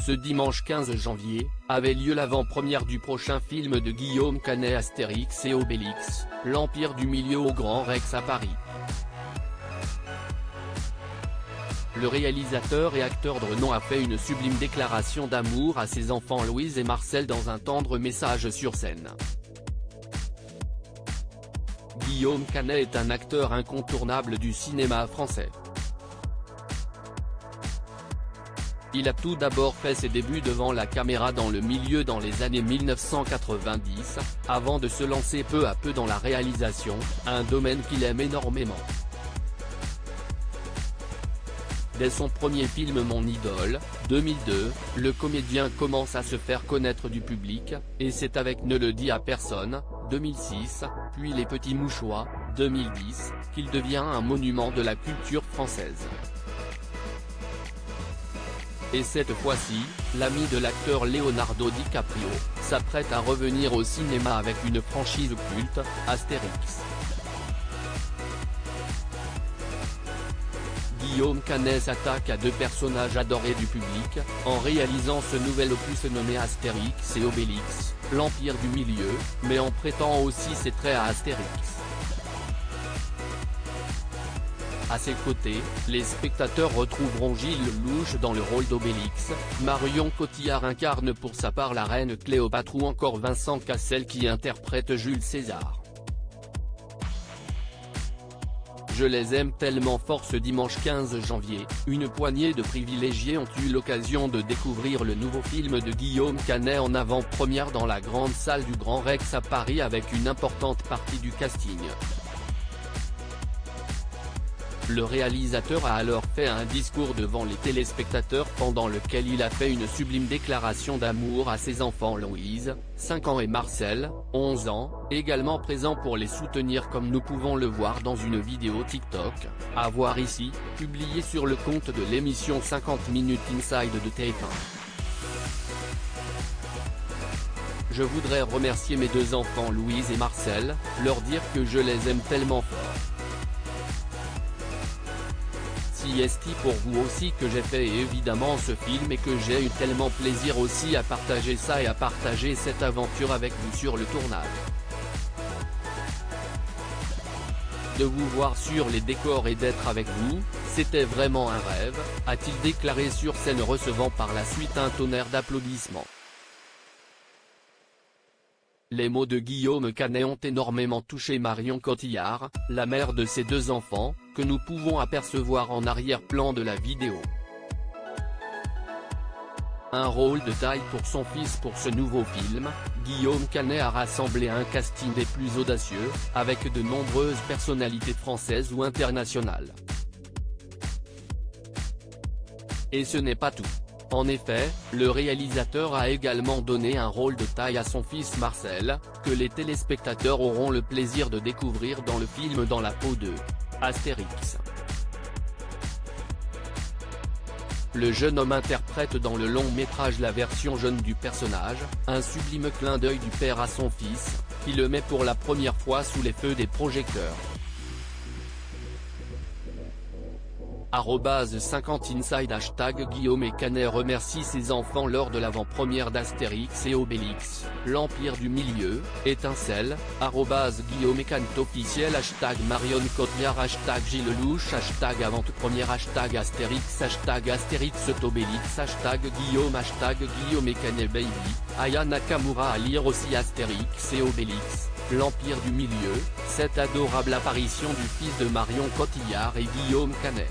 Ce dimanche 15 janvier, avait lieu l'avant-première du prochain film de Guillaume Canet, Astérix et Obélix, l'Empire du Milieu au Grand Rex à Paris. Le réalisateur et acteur de renom a fait une sublime déclaration d'amour à ses enfants Louise et Marcel dans un tendre message sur scène. Guillaume Canet est un acteur incontournable du cinéma français. Il a tout d'abord fait ses débuts devant la caméra dans le milieu dans les années 1990, avant de se lancer peu à peu dans la réalisation, un domaine qu'il aime énormément. Dès son premier film Mon idole, 2002, le comédien commence à se faire connaître du public, et c'est avec Ne le dis à personne, 2006, puis Les Petits Mouchoirs, 2010, qu'il devient un monument de la culture française. Et cette fois-ci, l'ami de l'acteur Leonardo DiCaprio, s'apprête à revenir au cinéma avec une franchise culte, Astérix. Guillaume Canet s'attaque à deux personnages adorés du public, en réalisant ce nouvel opus nommé Astérix et Obélix, l'Empire du Milieu, mais en prêtant aussi ses traits à Astérix. À ses côtés, les spectateurs retrouveront Gilles Lelouch dans le rôle d'Obélix, Marion Cotillard incarne pour sa part la reine Cléopâtre ou encore Vincent Cassel qui interprète Jules César. Je les aime tellement fort. Ce dimanche 15 janvier, une poignée de privilégiés ont eu l'occasion de découvrir le nouveau film de Guillaume Canet en avant-première dans la grande salle du Grand Rex à Paris avec une importante partie du casting. Le réalisateur a alors fait un discours devant les téléspectateurs pendant lequel il a fait une sublime déclaration d'amour à ses enfants Louise, 5 ans et Marcel, 11 ans, également présents pour les soutenir comme nous pouvons le voir dans une vidéo TikTok, à voir ici, publiée sur le compte de l'émission 50 Minutes Inside de TF1. Je voudrais remercier mes deux enfants Louise et Marcel, leur dire que je les aime tellement fort. C'est pour vous aussi que j'ai fait évidemment ce film et que j'ai eu tellement plaisir aussi à partager ça et à partager cette aventure avec vous sur le tournage. De vous voir sur les décors et d'être avec vous, c'était vraiment un rêve, a-t-il déclaré sur scène recevant par la suite un tonnerre d'applaudissements. Les mots de Guillaume Canet ont énormément touché Marion Cotillard, la mère de ses deux enfants, que nous pouvons apercevoir en arrière-plan de la vidéo. Un rôle de taille pour son fils pour ce nouveau film, Guillaume Canet a rassemblé un casting des plus audacieux, avec de nombreuses personnalités françaises ou internationales. Et ce n'est pas tout. En effet, le réalisateur a également donné un rôle de taille à son fils Marcel, que les téléspectateurs auront le plaisir de découvrir dans le film Dans la peau de Astérix. Le jeune homme interprète dans le long métrage la version jeune du personnage, un sublime clin d'œil du père à son fils, qui le met pour la première fois sous les feux des projecteurs. 50 Inside Guillaume et Canet remercie ses enfants lors de l'avant-première d'Astérix et Obélix, l'Empire du Milieu, étincelle, Guillaume et Canet officiel Marion Cotillard Gilles Lelouch avant-première Astérix Astérix Obélix Guillaume et Canet Baby, Aya Nakamura à lire aussi Astérix et Obélix, l'Empire du Milieu, cette adorable apparition du fils de Marion Cotillard et Guillaume Canet.